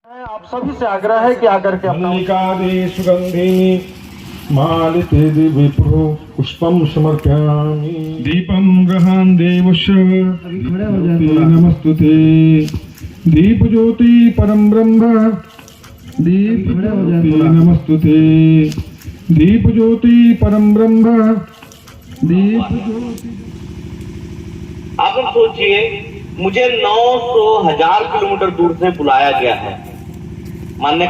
आप सभी से आग्रह है कि आकर के अपना मल्लिकादि सुगंधिनी मालिते विप्रो पुष्पम समर्पयामि दीपम गृहान देवस्य नमस्तुते दीप ज्योति परम ब्रह्म दीप नमस्तुते दीप ज्योति परम ब्रह्म दीप ज्योति। आप लोग सोचिए, मुझे 900,000 किलोमीटर दूर से बुलाया गया है। माननीय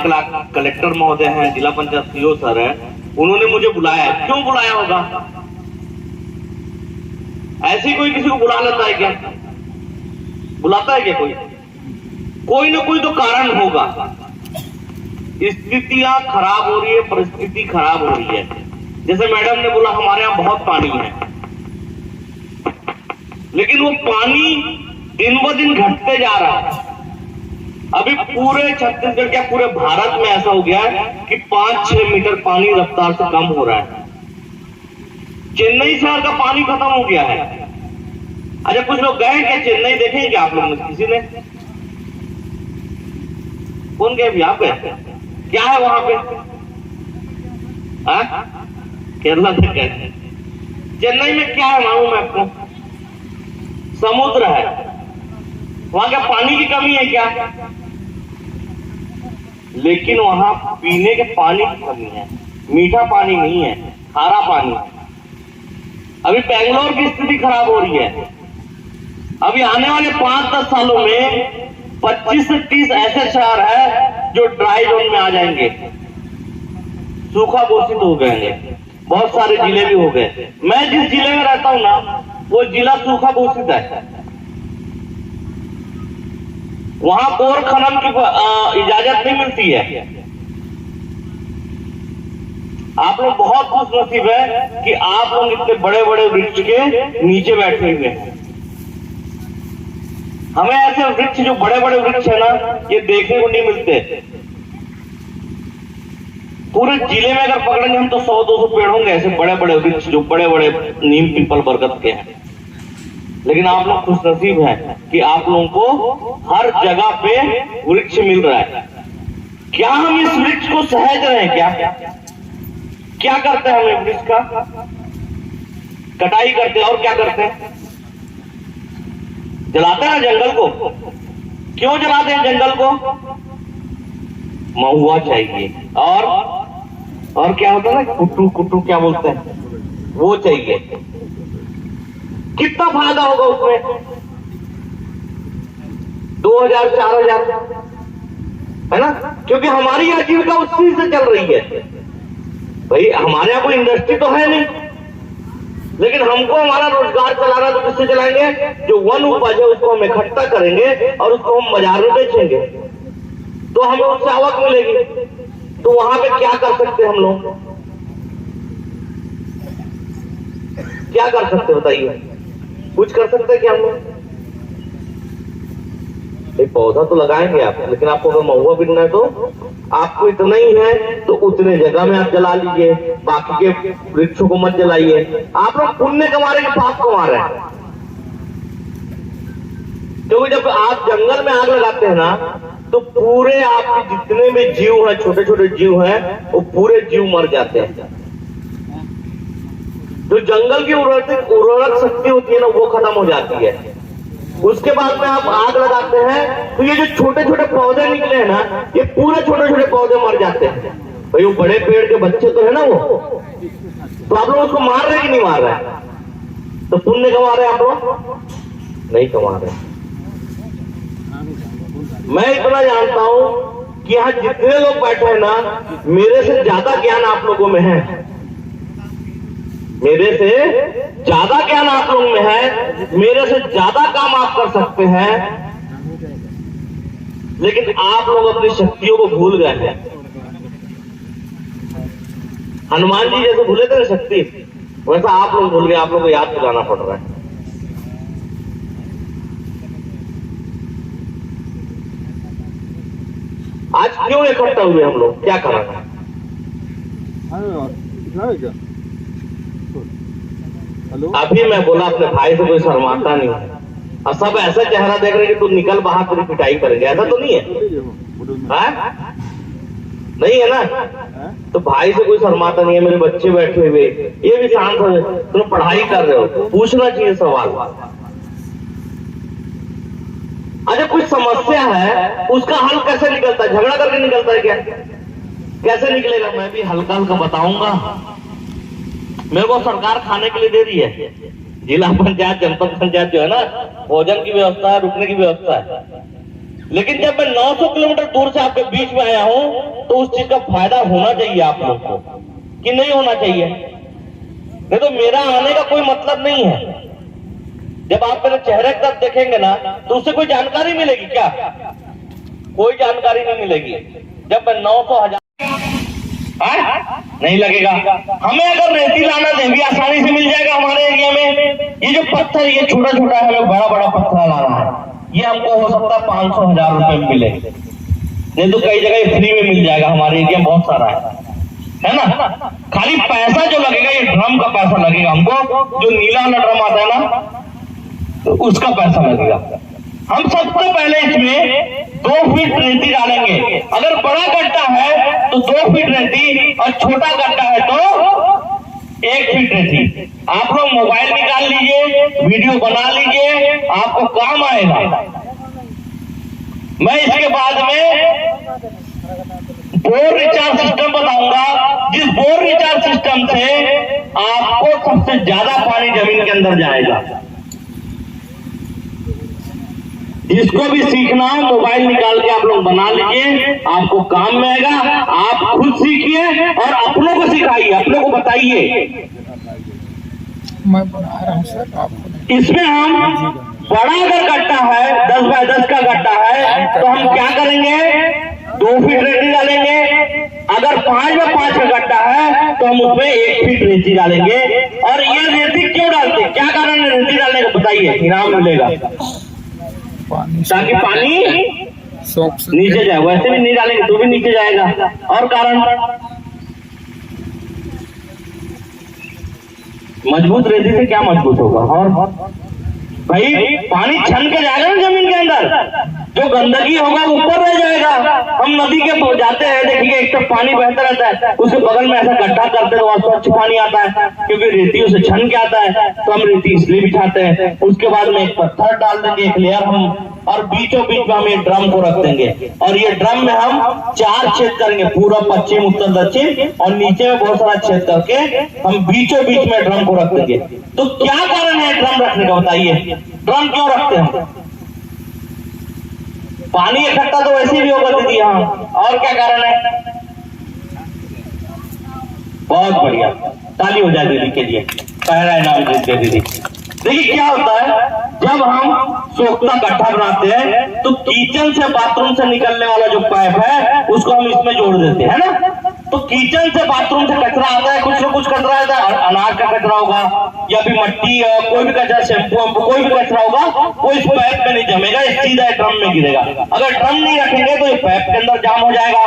कलेक्टर महोदय हैं, जिला पंचायत सीओ सर हैं, उन्होंने मुझे बुलाया है। क्यों बुलाया होगा? ऐसे ही कोई किसी को बुला लेता है क्या? बुलाता है क्या कोई? कोई ना कोई तो कारण होगा। स्थितियां खराब हो रही है, परिस्थिति खराब हो रही है। जैसे मैडम ने बोला हमारे यहाँ बहुत पानी है, लेकिन वो पानी दिन ब दिन घटते जा रहा है। अभी पूरे छत्तीसगढ़ क्या पूरे भारत में ऐसा हो गया है कि 5-6 मीटर पानी रफ्तार से कम हो रहा है। चेन्नई शहर का पानी खत्म हो गया है। अच्छा, कुछ लोग गए क्या चेन्नई? देखें क्या आप लोग? किसी ने? कौन गए भी? आप गए? क्या है वहां पे? केरला से गए। चेन्नई में क्या है मालूम है आपको? समुद्र है। वहां क्या पानी की कमी है क्या? लेकिन वहां पीने के पानी की कमी है। मीठा पानी नहीं है, खारा पानी। अभी बेंगलोर की स्थिति खराब हो रही है। अभी आने वाले 5-10 सालों में 25 से 30 ऐसे शहर है जो ड्राई जोन में आ जाएंगे, सूखा घोषित हो गए। बहुत सारे जिले भी हो गए। मैं जिस जिले में रहता हूं ना, वो जिला सूखा घोषित है। वहां बोर खनन की इजाजत नहीं मिलती है। आप लोग बहुत खुशनसीब है कि आप लोग इतने बड़े बड़े वृक्ष के नीचे बैठे हुए हैं। हमें ऐसे वृक्ष, जो बड़े बड़े वृक्ष है ना, ये देखने को नहीं मिलते। पूरे जिले में अगर पकड़ेंगे हम तो 100-200 पेड़ होंगे ऐसे बड़े बड़े वृक्ष, जो बड़े बड़े नीम, पीपल, बरगद के हैं। लेकिन आप लोग खुशनसीब हैं कि आप लोगों को हर जगह पे वृक्ष मिल रहा है। क्या हम इस वृक्ष को सहेज रहे हैं? क्या करते हैं हम वृक्ष का? कटाई करते हैं। और क्या करते हैं? जलाते हैं जंगल को। क्यों जलाते हैं जंगल को? महुआ चाहिए, और क्या होता है ना, कुट्टू क्या बोलते हैं, वो चाहिए। कितना फायदा होगा उसमें? 2000-4000, है ना? क्योंकि हमारी आजीविका उसी से चल रही है। भाई हमारे यहाँ कोई इंडस्ट्री तो है नहीं, लेकिन हमको हमारा रोजगार चलाना तो किससे चलाएंगे? जो वन उपज है उसको हम इकट्ठा करेंगे और उसको हम बाजार में बेचेंगे, तो हमें उससे आवक मिलेगी। तो वहां पे क्या कर सकते हैं हम लोग? क्या कर सकते बताइए? कुछ कर सकते हैं क्या हम लोग? एक पौधा तो लगाएंगे आप, लेकिन आपको अगर महुआ बिकना है तो आपको इतना ही है तो उतने जगह में आप जला लीजिए, बाकी के वृक्षों को मत जलाइए। आप लोग पुण्य कमा रहे हैं कि पाप कमा रहे हैं? क्योंकि जब आप जंगल में आग लगाते हैं ना, तो पूरे आपके जितने भी जीव हैं, छोटे छोटे जीव हैं, वो पूरे जीव मर जाते हैं। जो जंगल की उर्वरक शक्ति होती है ना, वो खत्म हो जाती है। उसके बाद में आप आग लगाते हैं तो ये जो छोटे छोटे पौधे निकले हैं ना, ये पूरे छोटे छोटे पौधे मर जाते हैं। भाई वो बड़े पेड़ के बच्चे तो है ना, वो तो आप लोग उसको मार रहे हैं कि नहीं मार रहे हैं? तो पुण्य कमा रहे हैं आप लोग? नहीं कमा रहे। मैं इतना जानता हूं कि यहाँ जितने लोग बैठे हैं ना, मेरे से ज्यादा ज्ञान आप लोगों में है। मेरे से ज्यादा ज्ञान आप लोगों में है, मेरे से ज्यादा काम आप कर सकते हैं, लेकिन आप लोग अपनी शक्तियों को भूल गए हैं। हनुमान जी जैसे भूले थे ना शक्ति, वैसा आप लोग भूल गए। आप लोगों को याद दिलाना पड़ रहा है। आज क्यों इकट्ठा हुए हम लोग? क्या करना है? अभी मैं बोला अपने भाई से कोई शर्माता नहीं है। और सब ऐसा चेहरा देख रहे कि तू निकल बाहर, तेरी पिटाई करेंगे, ऐसा तो नहीं है? नहीं है ना? तो भाई से कोई शर्माता नहीं है, मेरे बच्चे बैठे हुए, ये भी शांत हो, तुम पढ़ाई कर रहे हो, पूछना चाहिए सवाल। अच्छा कुछ समस्या है, उसका हल कैसे निकलता है? झगड़ा करके निकलता है क्या? कैसे निकलेगा? मैं भी हल्का हल्का बताऊंगा। मेरे को सरकार खाने के लिए दे रही है, जिला पंचायत जनपद पंचायत जो है ना, भोजन की व्यवस्था है, रुकने की व्यवस्था है। लेकिन जब मैं 900 किलोमीटर दूर से आपके बीच में आया हूं, तो उस चीज का फायदा होना चाहिए आप लोग को, कि नहीं होना चाहिए? नहीं तो मेरा आने का कोई मतलब नहीं है। जब आप मेरे चेहरे की तरफ देखेंगे ना, तो उससे कोई जानकारी मिलेगी क्या? कोई जानकारी नहीं मिलेगी। जब मैं 900,000 नहीं लगेगा। हमें अगर रेती लाना दे भी आसानी से मिल जाएगा हमारे एरिया में। ये जो पत्थर, ये छोटा छोटा है, हमें बड़ा बड़ा पत्थर लाना है, ये हमको हो सकता है 500,000 रुपए में मिले, नहीं तो कई जगह फ्री में मिल जाएगा। हमारे एरिया में बहुत सारा है ना? खाली पैसा जो लगेगा, ये ड्रम का पैसा लगेगा हमको, जो नीला वाला ड्रम आता है ना, तो उसका पैसा लगेगा। हम सबसे पहले इसमें 2 फीट रेती डालेंगे। अगर बड़ा गड्ढा है तो 2 फीट रेती, और छोटा गड्ढा है तो 1 फीट रेती। आप लोग मोबाइल निकाल लीजिए, वीडियो बना लीजिए, आपको काम आएगा। मैं इसके बाद में बोर रिचार्ज सिस्टम बताऊंगा, जिस बोर रिचार्ज सिस्टम से आपको सबसे ज्यादा पानी जमीन के अंदर जाएगा। इसको भी सीखना, मोबाइल निकाल के आप लोग बना लीजिए, आपको काम में आएगा। आप खुद सीखिए और अपनों को सिखाइए, अपनों को बताइए। मैं बना रहा हूँ सर, आपको इसमें हम बड़ा अगर गड्ढा है, 10 बाय 10 का गड्ढा है, तो हम क्या करेंगे? 2 फीट रेती डालेंगे। अगर 5 बाय 5 का गड्ढा है तो हम उसमें 1 फीट रेती डालेंगे। और ये रेती क्यों डालते, क्या कारण है रेती डालने का? बताइए, इनाम मिलेगा, पानी ताकि पानी शौक से नीचे जाए। वैसे भी नहीं डालेंगे तो भी नीचे जाएगा। और कारण, मजबूत रेती से क्या मजबूत होगा? और भाई पानी छन के जाएगा ना जमीन के अंदर, जो गंदगी होगा वो ऊपर रह जाएगा। हम नदी के जाते हैं, देखिए एक तो पानी बहता रहता है, उसके बगल में ऐसा गड्ढा करते हैं तो वहां स्वच्छ पानी आता है, क्योंकि रेती उसे छन के आता है। तो हम रेती इसलिए बिछाते हैं। उसके बाद में एक पत्थर डाल देंगे, एक लेयर हम, और बीचों बीच में हम ये ड्रम को रख देंगे। और ये ड्रम में हम 4 छेद करेंगे, पूरा, पश्चिम, उत्तर, दक्षिण, और नीचे में बहुत सारा छेद करके हम बीचों बीच में ड्रम को रख देंगे। तो क्या कारण है ड्रम रखने का? बताइए, ड्रम क्यों रखते हैं? पानी इकट्ठा तो वैसे भी होगा दीदी यहाँ, और क्या कारण है? बहुत बढ़िया, ताली हो जाए दीदी के लिए, पहला इनाम जीत गए दीदी। देखिए क्या होता है, जब हम सोखता गड्ढा बनाते हैं तो किचन से बाथरूम से निकलने वाला जो पाइप है उसको हम इसमें जोड़ देते हैं ना। तो किचन से बाथरूम से कचरा आता है, कुछ ना कुछ कचरा आता है, अनाज का कचरा होगा या फिर मट्टी, कोई भी कचरा, शैम्पू, कोई भी कचरा होगा, वो इस पाइप में नहीं जमेगा, सीधा ड्रम में गिरेगा। अगर ड्रम नहीं रखेंगे तो इस पाइप के अंदर जाम हो जाएगा,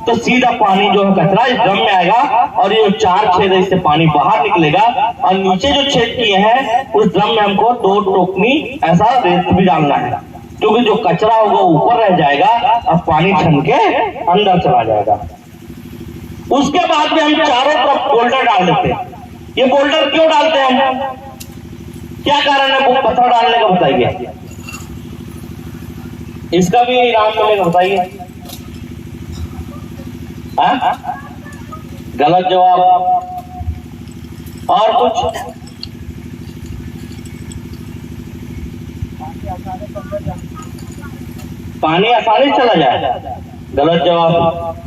तो सीधा पानी जो है कचरा इस ड्रम में आएगा, और ये 4 छेद है, इससे पानी बाहर निकलेगा। और नीचे जो छेद किए हैं उस ड्रम में हमको 2 टोकनी ऐसा रेत भी डालना है, क्योंकि जो कचरा होगा ऊपर रह जाएगा और पानी छन के अंदर चला जाएगा। उसके बाद में हम चारों तरफ बोल्डर डाल देते हैं। ये बोल्डर क्यों डालते हैं हम, क्या कारण है वो पत्थर डालने का? बताइए, इसका भी इनाम मिलेगा, बताइए। गलत जवाब। और कुछ? पानी आसानी से चला जाए, गलत जवाब।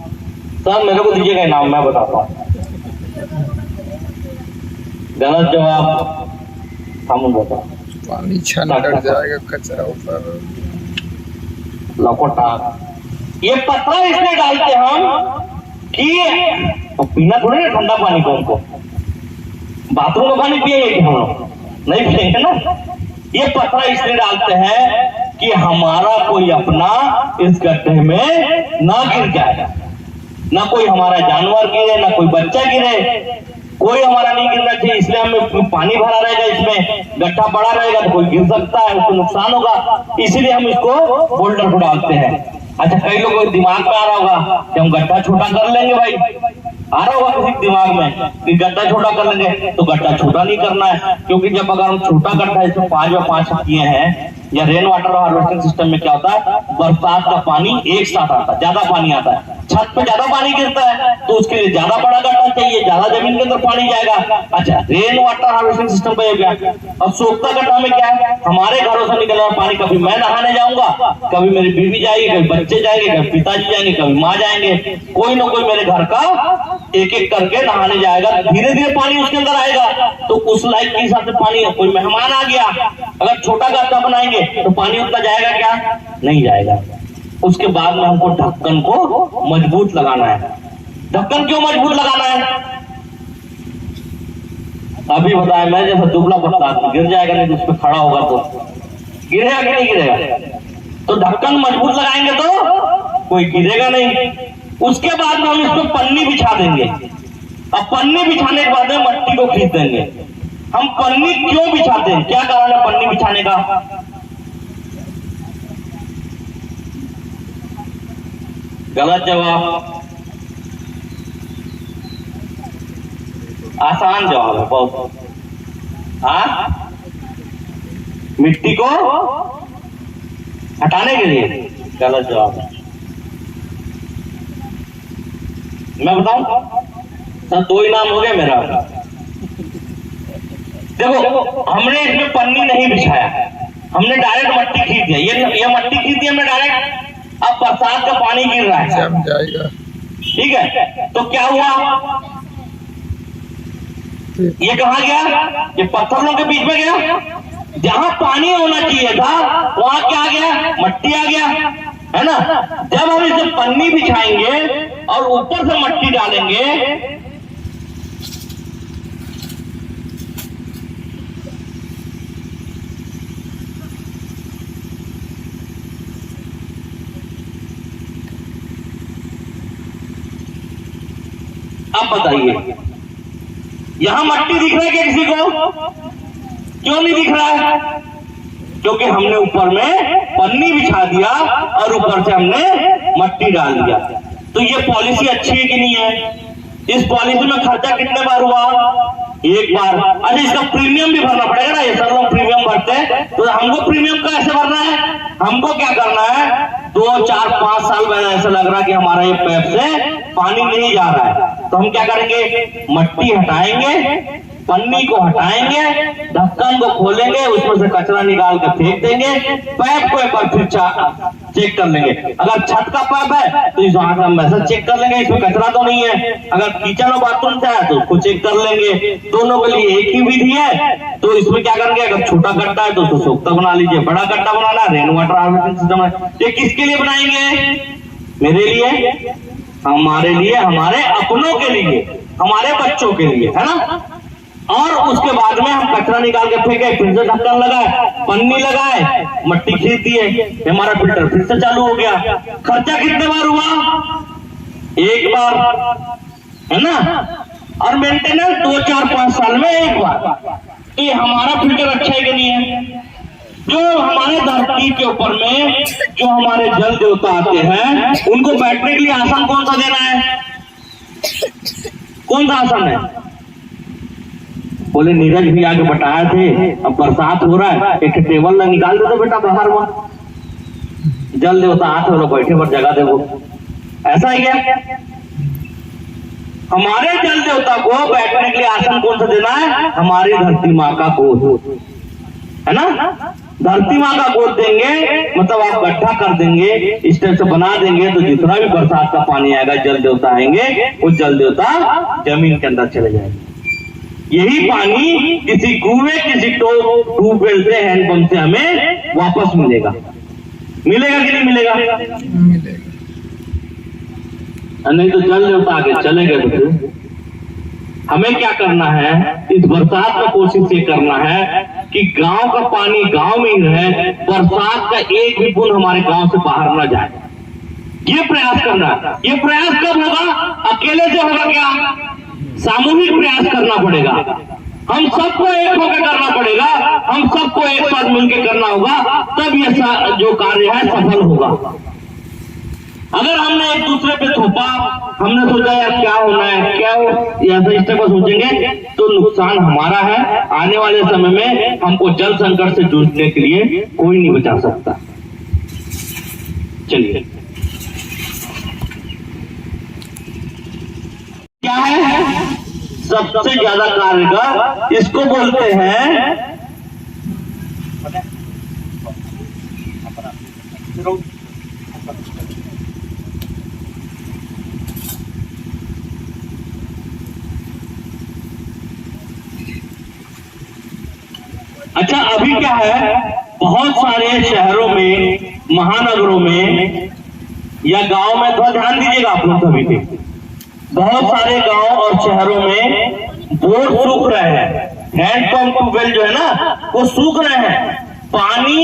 सर मेरे को दीजिएगा इनाम, मैं बताता हूँ। गलत जवाब, हम बताओ। पानी छन कर जाएगा, कचरा ऊपर लकोटा। ये पत्थर इसलिए डालते हम कि तो पीना थोड़ी ना ठंडा पानी को, हमको बाथरूम का पानी पिएंगे कि हम लोग नहीं पिएंगे ना। ये पत्थर इसलिए डालते हैं कि हमारा कोई अपना इस गड्ढे में ना गिर जाए, ना कोई हमारा जानवर गिरे, ना कोई बच्चा गिरे। कोई हमारा नहीं गिरना चाहिए, इसलिए हमें पानी भरा रहेगा, इसमें गड्ढा बड़ा रहेगा तो कोई गिर सकता है, उसको नुकसान होगा, इसीलिए हम इसको बोल्डर को डालते हैं। अच्छा, कई लोगों को दिमाग में आ रहा होगा कि हम गड्ढा छोटा कर लेंगे, भाई आ रहा होगा किसी दिमाग में कि गड्ढा छोटा कर लेंगे, तो गड्ढा छोटा नहीं करना है, क्योंकि जब अगर हम छोटा गड्ढा इसमें 5 बाय 5 किए हैं, या रेन वाटर हार्वेस्टिंग सिस्टम में क्या होता है, बरसात का पानी एक साथ आता है, ज्यादा पानी आता है, छत पे ज्यादा पानी गिरता है, तो उसके लिए ज्यादा बड़ा गड्ढा चाहिए, ज्यादा जमीन के अंदर पानी जाएगा। अच्छा, रेन वाटर हार्वेस्टिंग सिस्टम पे हो गया। अब सोखता गड्ढा में क्या है, हमारे घरों से निकल रहा पानी, कभी मैं नहाने जाऊंगा, कभी मेरी बीवी जाएगी, कभी बच्चे जाएंगे, कभी पिताजी जाएंगे, कभी माँ जाएंगे, कोई ना कोई मेरे घर का एक एक करके नहाने जाएगा, धीरे धीरे पानी उसके अंदर आएगा, तो उस लाइफ के हिसाब से पानी, कोई मेहमान आ गया, अगर छोटा गड्ढा बनाएंगे तो पानी उतना जाएगा क्या, नहीं जाएगा। उसके बाद में हमको ढक्कन को मजबूत लगाना है। ढक्कन क्यों मजबूत लगाना है, अभी बताया, मैं जैसा दुबला पतला गिर जाएगा, नहीं तो उस पर खड़ा होगा तो गिरेगा कि नहीं गिरेगा, तो ढक्कन मजबूत लगाएंगे तो कोई गिरेगा नहीं। उसके बाद में हम इस पर पन्नी बिछा देंगे। अब पन्नी बिछाने के बाद में मट्टी को खींच देंगे। हम पन्नी क्यों बिछाते हैं, क्या कारण है पन्नी बिछाने का, गलत जवाब, आसान जवाब है बहुत। हाँ, मिट्टी को हटाने के लिए, गलत जवाब है। मैं बताऊं सर, 2 इनाम हो गया मेरा। देखो, हमने इसमें पन्नी नहीं बिछाया, हमने डायरेक्ट मट्टी खींच दिया, ये मट्टी खींच दी हमने डायरेक्ट। अब बरसात का पानी गिर रहा है, जम जाएगा, ठीक है, तो क्या हुआ, ये कहां गया, ये पत्थरों के बीच में गया, जहां पानी होना चाहिए था वहां क्या आ गया, मट्टी आ गया, है ना। जब हम इसे पन्नी बिछाएंगे और ऊपर से मट्टी डालेंगे, अब बताइए, यहां मट्टी दिख रहा है क्या किसी को, क्यों नहीं दिख रहा है, क्योंकि हमने ऊपर में पन्नी बिछा दिया और ऊपर से हमने मट्टी डाल दिया। तो ये पॉलिसी अच्छी है कि नहीं है, इस पॉलिसी में खर्चा कितने बार हुआ, एक बार। अच्छा, इसका प्रीमियम भी भरना पड़ेगा ना, ये सब लोग प्रीमियम भरते हैं, तो हमको प्रीमियम कैसे भरना है, हमको क्या करना है, 2, 4, 5 साल बाद ऐसा लग रहा है कि हमारा ये पैप से पानी नहीं जा रहा है, तो हम क्या करेंगे, मट्टी हटाएंगे, पन्नी को हटाएंगे, ढक्कन को खोलेंगे, उसमें से कचरा निकाल कर फेंक देंगे, पैप को एक बार फिर चेक कर लेंगे। अगर छत का पैप है तो इस हम ऐसा चेक कर लेंगे, इसमें कचरा तो नहीं है। अगर किचन और बाथरूम से है तो उसको चेक कर लेंगे। दोनों के लिए एक ही विधि है, तो इसमें क्या करेंगे, अगर छोटा गड्ढा है तो उसको सोखता बना लीजिए, बड़ा गड्ढा बनाना है, रेन वाटर हार्वेस्टिंग सिस्टम है। ये किसके लिए बनाएंगे, मेरे लिए, हमारे लिए, हमारे अपनों के लिए, हमारे बच्चों के लिए, है ना। और उसके बाद में हम कचरा निकाल के फेंके, फिर से ढक्कन लगाए, पन्नी लगाए, मट्टी खींच दिए, हमारा फिल्टर फिर से चालू हो गया। खर्चा कितने बार हुआ, एक बार, है ना। और मेंटेनेंस 2, 4, 5 साल में एक बार। तो ये हमारा फिल्टर अच्छा है कि नहीं है। जो हमारे धरती के ऊपर में जो हमारे जल देवता आते हैं, उनको बैठने के लिए आसन कौन सा देना है, कौन सा आसन है, बोले नीरज भी आगे बताए थे, अब बरसात हो रहा है, एक टेबल निकाल दो तो बेटा बाहर, वहां जल देवता आते हो, बैठे पर जगह दे, वो ऐसा ही है। हमारे जल देवता को बैठने के लिए आसन कौन सा देना है, हमारी धरती माँ का गोद, है ना। धरती माँ का गोद देंगे, मतलब आप गड्ढा कर देंगे, इस तरह से बना देंगे, तो जितना भी बरसात का पानी आएगा, जल देवता आएंगे, वो जल देवता जमीन के अंदर चले जाएंगे। यही पानी किसी कुएं, किसी ट्यूबवेल से, हैंडपंप से हमें वापस मिलेगा। मिलेगा कि नहीं मिलेगा, मिलेगा। नहीं तो जल देवता आगे चले गए। तो हमें क्या करना है, इस बरसात में कोशिश ये करना है कि गांव का पानी गांव में ही रहे, बरसात का एक भी बूंद हमारे गांव से बाहर न जाए, ये प्रयास करना है। ये प्रयास कब होगा, अकेले से होगा क्या, सामूहिक प्रयास करना पड़ेगा, हम सबको एक होकर करना पड़ेगा, हम सबको एक साथ मिलकर करना होगा, तब ये जो कार्य है सफल होगा। अगर हमने एक दूसरे पे थोपा, हमने सोचा यार क्या होना है, क्या हो, ऐसा इस तरह सोचेंगे तो नुकसान हमारा है। आने वाले समय में हमको जल संकट से जूझने के लिए कोई नहीं बचा सकता। चलिए, क्या है सबसे ज्यादा कारगर, इसको बोलते हैं अच्छा। अभी क्या है, बहुत सारे शहरों में, महानगरों में या गांव में, थोड़ा ध्यान दीजिएगा आप लोग सभी पे, बहुत सारे गांव और शहरों में बोर सूख रहे हैं, हैंडपंप ट्यूबवेल जो है ना वो सूख रहे हैं। पानी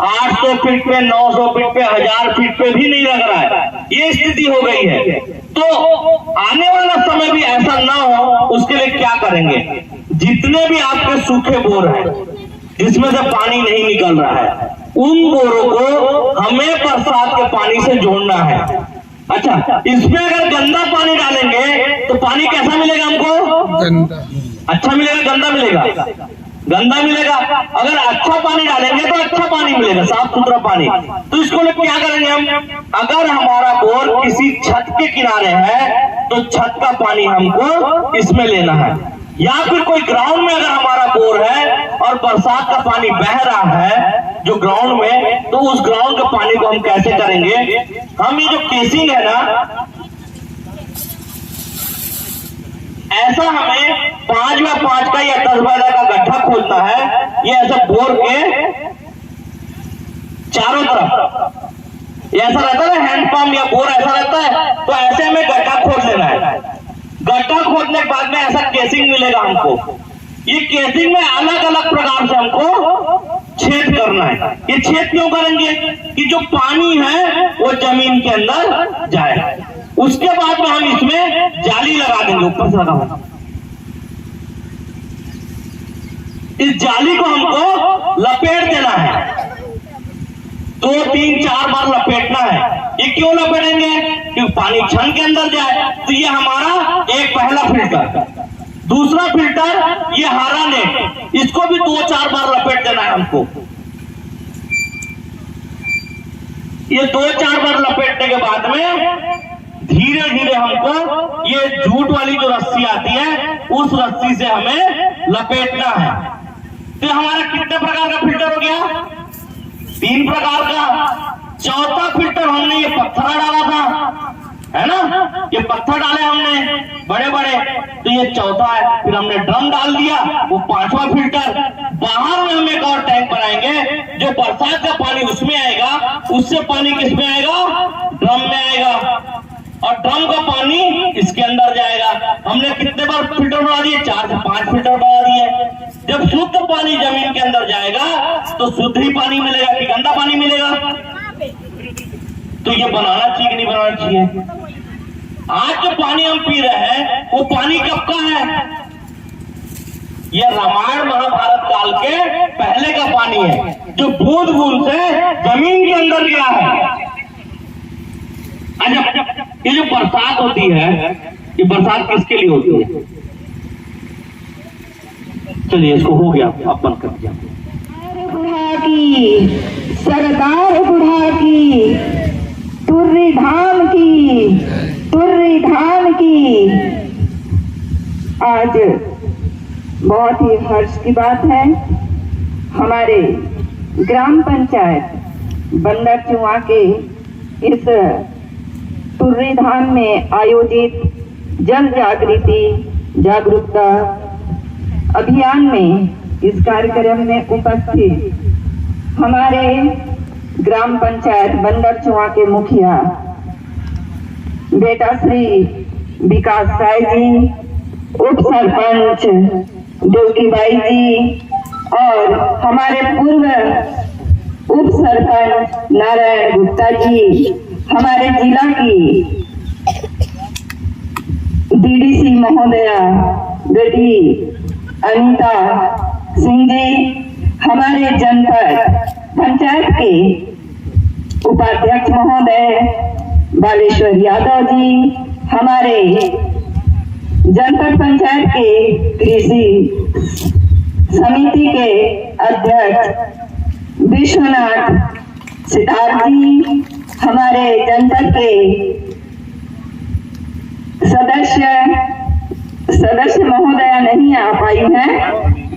800 फीट पे, 900 फीट पे, 1000 फीट पे भी नहीं लग रहा है, ये स्थिति हो गई है। तो आने वाला समय भी ऐसा ना हो, उसके लिए क्या करेंगे? जितने भी आपके सूखे बोर हैं जिसमें से पानी नहीं निकल रहा है, उन बोरों को हमें बरसात के पानी से जोड़ना है। अच्छा, इसमें अगर गंदा पानी डालेंगे तो पानी कैसा मिलेगा हमको? गंदा। अच्छा मिलेगा, गंदा मिलेगा? गंदा मिलेगा। अगर अच्छा पानी डालेंगे तो अच्छा पानी मिलेगा, साफ सुथरा पानी। तो इसको लोग क्या करेंगे हम? अगर हमारा बोर किसी छत के किनारे है तो छत का पानी हमको इसमें लेना है, या फिर कोई ग्राउंड में अगर हमारा बोर है और बरसात का पानी बह रहा है जो ग्राउंड में, तो उस ग्राउंड के पानी को हम कैसे करेंगे? हम ये जो केसिंग है ना, ऐसा हमें 5x5 का या 10x10 का गड्ढा खोदना है। ये ऐसा बोर के चारों तरफ ऐसा रहता है, हैंडपंप या बोर ऐसा रहता है, तो ऐसे हमें गड्ढा खोद लेना है। गड्ढा खोदने के बाद में ऐसा केसिंग मिलेगा हमको। ये केसिंग में अलग अलग प्रकार से हमको छेद करना है। ये छेद क्यों करेंगे? कि जो पानी है वो जमीन के अंदर जाए। उसके बाद में हम इसमें जाली लगा देंगे, ऊपर से लगा। इस जाली को हमको लपेट देना है, 2, 3, 4 बार लपेटना है। ये क्यों लपेटेंगे? क्योंकि पानी छन के अंदर जाए। तो ये हमारा एक पहला फिल्टर। दूसरा फिल्टर ये हरा नेट, इसको भी 2-4 बार लपेट देना है हमको। ये 2-4 बार लपेटने के बाद में धीरे धीरे हमको ये जूट वाली जो रस्सी आती है उस रस्सी से हमें लपेटना है। तो हमारा कितने प्रकार का फिल्टर हो गया? 3 प्रकार का। चौथा फिल्टर हमने ये पत्थर डाला था, है ना, ये पत्थर डाले हमने बड़े बड़े, तो ये चौथा है। फिर हमने ड्रम डाल दिया, वो 5वां फिल्टर। बाहर में हम एक और टैंक बनाएंगे, जो बरसात का पानी उसमें आएगा, उससे पानी किसमें आएगा? ड्रम में आएगा, और ड्रम का पानी इसके अंदर जाएगा। हमने कितने बार फिल्टर बना दिए? 4 से 5 फिल्टर बना दिए। जब शुद्ध पानी जमीन के अंदर जाएगा तो शुद्ध ही पानी मिलेगा कि गंदा पानी मिलेगा? तो ये बनाना चाहिए कि नहीं बनाना चाहिए? आज जो पानी हम पी रहे हैं वो पानी कब का है? ये रामायण महाभारत काल के पहले का पानी है, जो बूंद बूंद से जमीन के अंदर गया है। अच्छा, ये जो बरसात होती है, ये बरसात किसके लिए होती है? चलिए, इसको हो गया, आप बंद कर दिया। बुढ़ा की सरदार बुढ़ा की, तुर्री धाम की, तुर्री धाम की। आज बहुत ही हर्ष की बात है, हमारे ग्राम पंचायत बंदर चुआ के इस तुर्री धाम में आयोजित जन जागरूकता अभियान में इस कार्यक्रम में उपस्थित हमारे ग्राम पंचायत बंदर चुआ के मुखिया बेटा श्री विकास राय जी, उप सरपंच देवकीबाई जी और हमारे पूर्व उप सरपंच नारायण गुप्ता जी, हमारे जिला की डीडीसी महोदया बेटी अनीता सिंह जी, हमारे जनपद पंचायत के उपाध्यक्ष महोदय बालेश्वर यादव जी, हमारे जनपद पंचायत के कृषि समिति के अध्यक्ष विश्वनाथ सिद्धार्थ जी, हमारे जनपद के सदस्य महोदया नहीं आ पाई हैं,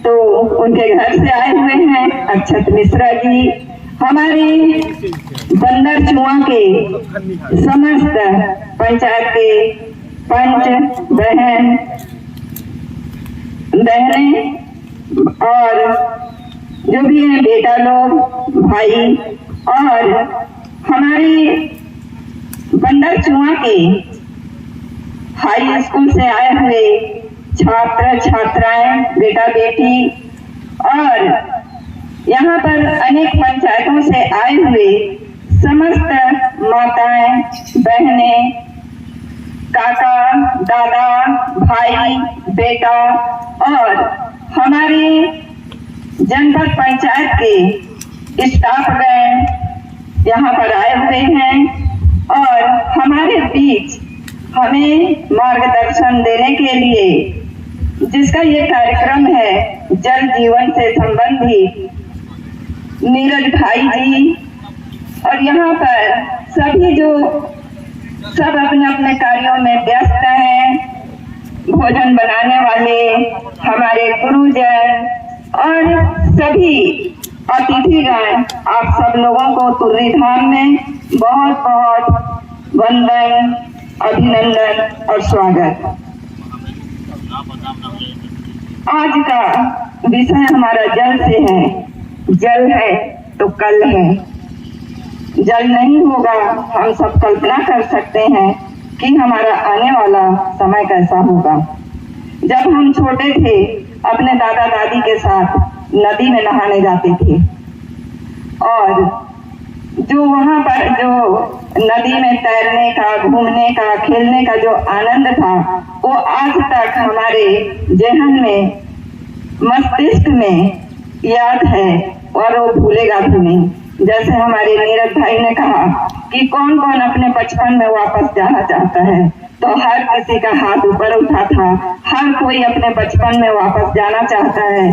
तो उनके घर से आए हुए हैं अक्षत मिश्रा जी, हमारे बंदर चुआ के समस्त पंचायत के पंच बहने और जो भी हैं बेटा लोग, भाई, और हमारे बंदर चुआ के हाई स्कूल से आए हुए छात्र छात्राएं, बेटा बेटी, और यहाँ पर अनेक पंचायतों से आए हुए समस्त माताएं, बहनें, काका, दादा, भाई, बेटा, और हमारे जनपद पंचायत के स्टाफगण यहाँ पर आए हुए हैं और हमारे बीच हमें मार्गदर्शन देने के लिए, जिसका ये कार्यक्रम है जल जीवन से संबंधित, नीरज भाई जी, और यहाँ पर सभी जो सब अपने अपने कार्यों में व्यस्त हैं, भोजन बनाने वाले, हमारे गुरुजन और सभी अतिथिगण, आप सब लोगों को तुर्री धाम में बहुत बहुत वंदन, अभिनंदन और स्वागत। आज का विषय हमारा जल से है। जल है तो कल है। जल नहीं होगा, हम सब कल्पना कर सकते हैं कि हमारा आने वाला समय कैसा होगा। जब हम छोटे थे, अपने दादा दादी के साथ नदी में नहाने जाते थे और जो वहाँ पर जो नदी में तैरने का, घूमने का, खेलने का जो आनंद था, वो आज तक हमारे जहन में, मस्तिष्क में याद है और वो भूलेगा भी नहीं। जैसे हमारे नीरज भाई ने कहा कि कौन कौन अपने बचपन में वापस जाना चाहता है, तो हर किसी का हाथ ऊपर उठा था। हर कोई अपने बचपन में वापस जाना चाहता है।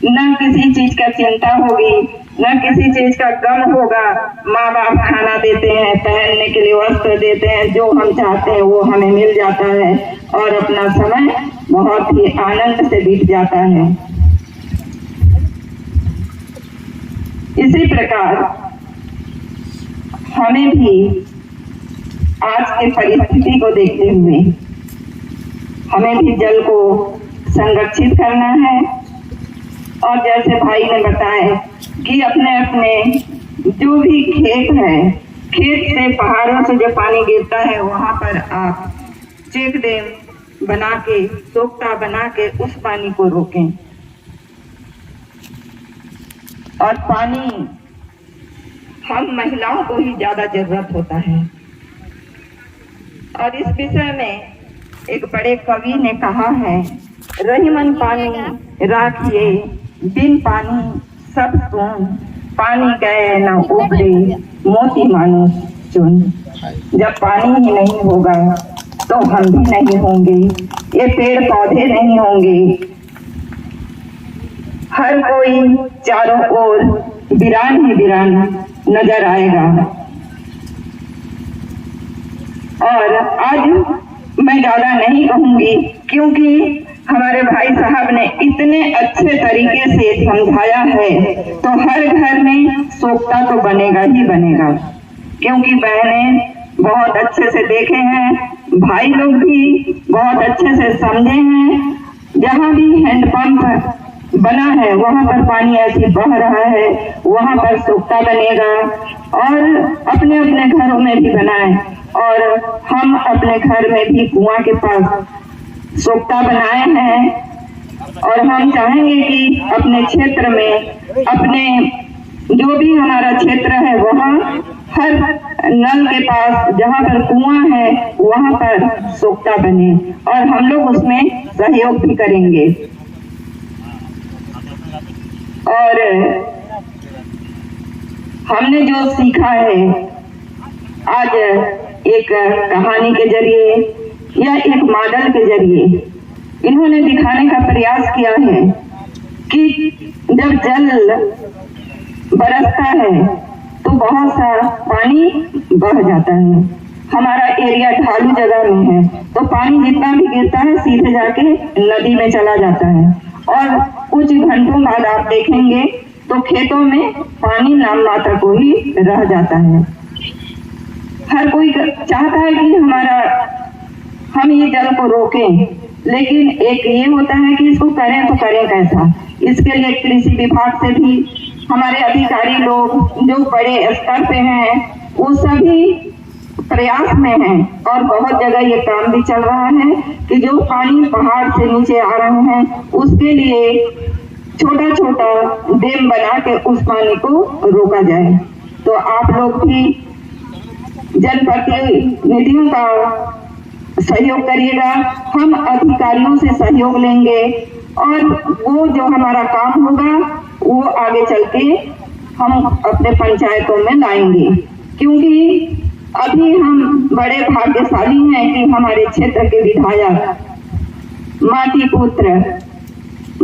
न किसी चीज का चिंता होगी, न किसी चीज का गम होगा। माँ बाप खाना देते हैं, पहनने के लिए वस्त्र देते हैं, जो हम चाहते हैं वो हमें मिल जाता है और अपना समय बहुत ही आनंद से बीत जाता है। इसी प्रकार हमें भी आज के परिस्थिति को देखते हुए हमें भी जल को संरक्षित करना है। और जैसे भाई ने बताया कि अपने अपने जो भी खेत है, खेत से पहाड़ों से जो पानी गिरता है, वहां पर आप चेक डैम बना के, सोख्ता बना के उस पानी को रोकें। और पानी हम महिलाओं को ही ज्यादा जरूरत होता है। और इस विषय में एक बड़े कवि ने कहा है, रहीमन पानी राखिए, बिन पानी सब सुन, पानी गए न उबरे, मोती मानो चुन। जब पानी ही नहीं होगा तो हम भी नहीं होंगे, ये पेड़ पौधे नहीं होंगे। हर कोई चारों ओर वीरान ही वीरान नजर आएगा। और आज मैं ज्यादा नहीं कहूंगी, क्योंकि हमारे भाई साहब ने इतने अच्छे तरीके से समझाया है, तो हर घर में सोख्ता तो बनेगा ही बनेगा। क्योंकि बहनें बहुत अच्छे से देखे हैं, भाई लोग भी बहुत अच्छे से समझे हैं। जहाँ भी हैंडपंप बना है वहां पर पानी ऐसे बह रहा है, वहां पर सोख्ता बनेगा। और अपने अपने घरों में भी बनाएं, और हम अपने घर में भी कुआं के पास सोख्ता बनाए हैं। और हम चाहेंगे कि अपने क्षेत्र में, अपने जो भी हमारा क्षेत्र है, वहाँ हर नल के पास जहाँ पर कुआं है वहाँ पर सोख्ता बने और हम लोग उसमें सहयोग भी करेंगे। और हमने जो सीखा है आज एक कहानी के जरिए या एक मॉडल के जरिए इन्होंने दिखाने का प्रयास किया है कि जब जल बरसता है तो बहुत सा पानी बह जाता है। हमारा एरिया ढालू जगह में है तो पानी जितना भी गिरता है सीधे जाके नदी में चला जाता है और कुछ घंटों बाद आप देखेंगे तो खेतों में पानी नाम मात्र को ही रह जाता है। हर कोई चाहता है कि हम ये जल को रोकें, लेकिन एक ये होता है कि इसको करें तो करें कैसा। इसके लिए कृषि विभाग से भी हमारे अधिकारी लोग जो बड़े स्तर पे हैं वो सभी प्रयास में हैं और बहुत जगह ये काम भी चल रहा है कि जो पानी पहाड़ से नीचे आ रहे हैं उसके लिए छोटा छोटा डैम बना के उस पानी को रोका जाए। तो आप लोग भी जनप्रतिनिधियों का सहयोग करिएगा, हम अधिकारियों से सहयोग लेंगे और वो जो हमारा काम होगा वो आगे चल के हम अपने पंचायतों में लाएंगे। क्योंकि अभी हम बड़े भाग्यशाली हैं कि हमारे क्षेत्र के विधायक माटी पुत्र,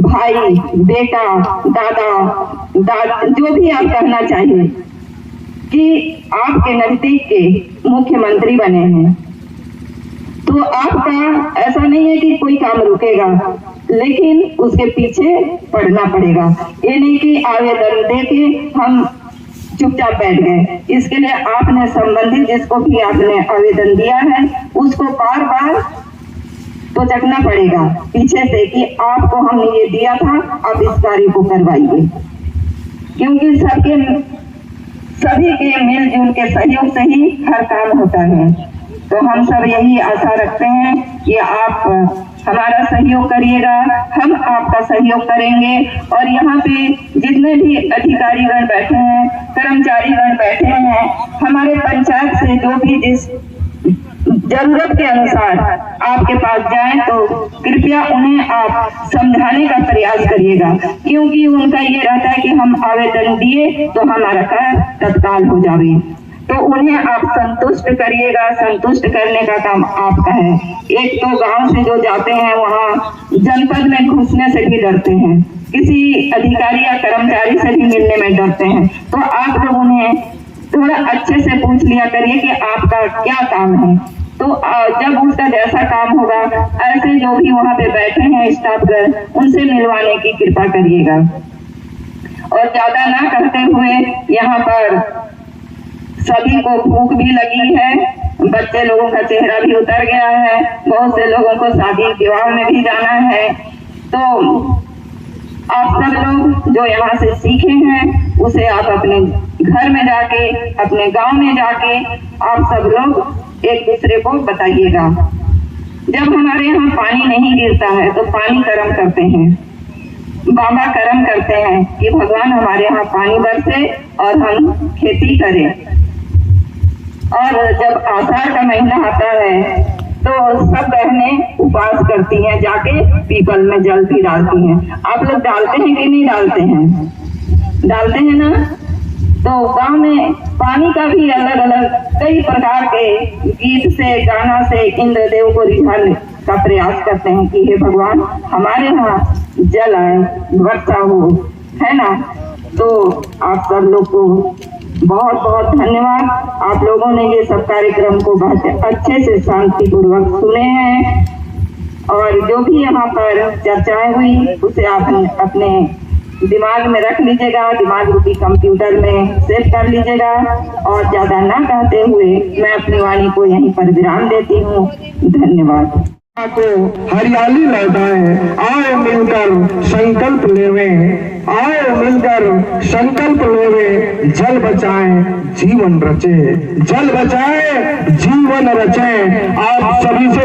भाई, बेटा, दादा जो भी आप कहना चाहिए कि आपके नजदीक के मुख्यमंत्री बने हैं। तो आपका ऐसा नहीं है कि कोई काम रुकेगा, लेकिन उसके पीछे पड़ना पड़ेगा। ये नहीं कि आवेदन देके हम चुपचाप बैठ गए। इसके लिए आपने संबंधित जिसको भी आपने आवेदन दिया है उसको बार बार तो चकना पड़ेगा पीछे से कि आपको हमने ये दिया था, आप इस कार्य को करवाइए। क्योंकि सभी के मिलजुल के सहयोग से ही हर काम होता है। तो हम सब यही आशा रखते हैं कि आप हमारा सहयोग करिएगा, हम आपका सहयोग करेंगे। और यहाँ पे जितने भी अधिकारीगण बैठे हैं, कर्मचारीगण बैठे हैं, हमारे पंचायत से जो भी जिस जरूरत के अनुसार आपके पास जाएं तो कृपया उन्हें आप समझाने का प्रयास करिएगा। क्योंकि उनका ये रहता है कि हम आवेदन दिए तो हमारा कार्य तत्काल हो जाए। तो उन्हें आप संतुष्ट करिएगा, संतुष्ट करने का काम आपका है। एक तो गांव से जो जाते हैं वहाँ जनपद में घुसने से भी डरते हैं, किसी अधिकारी या कर्मचारी से भी मिलने में डरते हैं। तो आप लोग उन्हें थोड़ा अच्छे से पूछ लिया करिए कि आपका क्या काम है। तो जब उसका जैसा काम होगा ऐसे जो भी वहाँ पे बैठे हैं स्टाफगण उनसे मिलवाने की कृपा करिएगा। और ज्यादा ना करते हुए यहाँ पर सभी को भूख भी लगी है, बच्चे लोगों का चेहरा भी उतर गया है, बहुत से लोगों को शादी विवाह में भी जाना है। तो आप सब लोग जो यहाँ से सीखे हैं उसे आप अपने घर में जाके, अपने गांव में जाके आप सब लोग एक दूसरे को बताइएगा। जब हमारे यहाँ पानी नहीं गिरता है तो पानी कर्म करते हैं, बाबा कर्म करते हैं कि भगवान हमारे यहाँ पानी बरसे और हम खेती करें। और जब आषाढ़ का महीना आता है तो सब बहनें उपवास करती हैं, जाके पीपल में जल भी डालती हैं। आप लोग डालते हैं कि नहीं डालते हैं? डालते हैं ना। तो गांव में पानी का भी अलग अलग कई प्रकार के गीत से, गाना से इंद्रदेव को रिझाने का प्रयास करते हैं कि हे भगवान हमारे यहाँ जल आए, वर्षा हो, है ना। तो आप सब लोग को बहुत बहुत धन्यवाद। आप लोगों ने ये सब कार्यक्रम को बहुत अच्छे से शांतिपूर्वक सुने हैं और जो भी यहाँ पर चर्चाएं हुई उसे आप अपने दिमाग में रख लीजिएगा, दिमाग रूपी कंप्यूटर में सेव कर लीजिएगा। और ज्यादा ना कहते हुए मैं अपनी वाणी को यहीं पर विराम देती हूँ। धन्यवाद। को हरियाली लौटाए, आओ मिलकर संकल्प लेवे, आओ मिलकर संकल्प लेवे, जल बचाए जीवन रचे, जल बचाए जीवन रचे। आप सभी से